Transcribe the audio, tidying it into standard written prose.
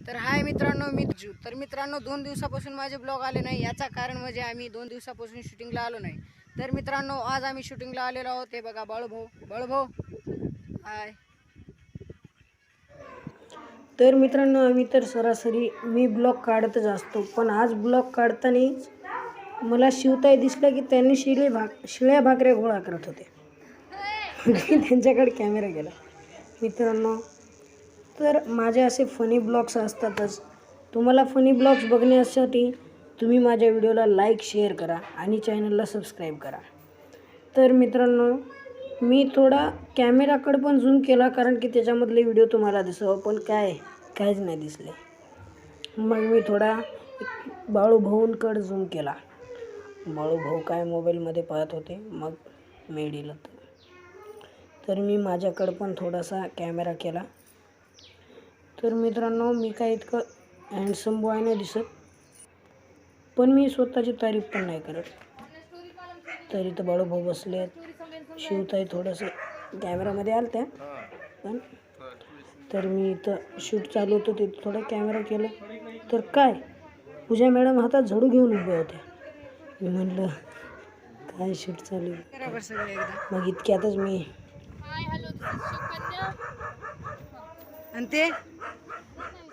तर हाय मित्रांनो, मी तर मित्रांनो 2 दिवसापासून माझे ब्लॉग आले नाही. याचा कारण म्हणजे आम्ही 2 दिवसापासून शूटिंगला आलो नाही. तर मित्रांनो आज आम्ही शूटिंगला आलेलो आहोत. ते बघा बाळूभाऊ हाय. तर मित्रांनो आम्ही तर सरासरी मी ब्लॉग काढतच असतो, पण आज ब्लॉग काढताना मला शिवताई दिसल्या की त्यांनी शिळ्या भाकऱ्या गोळा करत होते. त्यांच्याकडे कॅमेरा गेला. मित्रांनो तर माझे असे फनी ब्लॉग्स असतातच. तुम्हाला फनी ब्लॉग्स बघण्यासाठी तुम्ही माझ्या व्हिडिओला लाईक शेअर करा आणि चॅनलला सबस्क्राईब करा. तर मित्रांनो मी थोडा कॅमेराकडे पण झूम केला कारण की त्याच्यामधले व्हिडिओ तुम्हाला दिसावं, पण काहीच नाही दिसले. मग मी थोडा बाळूभाऊंकडे झूम केला. बाळूभाऊ काय मोबाईलमध्ये पाहत होते. मग मी दिलं तर मी माझ्याकडं पण थोडासा कॅमेरा केला. तर मित्रांनो मी काय इतकं हँडसम बॉय नाही दिसत, पण मी स्वतःची तारीफ पण नाही करत. तर इथं बाळूभाऊ बसले आहेत. शिवताई थोडंसं कॅमेरामध्ये आलं त्या पण. तर मी इथं शूट चालू होतं तिथं थोडं कॅमेरा केलं. तर काय पूजा मॅडम हातात झाडू घेऊन उभ्या होत्या. मी म्हणलं काय शूट चालू आहे. मग इतक्यातच मी आणि ते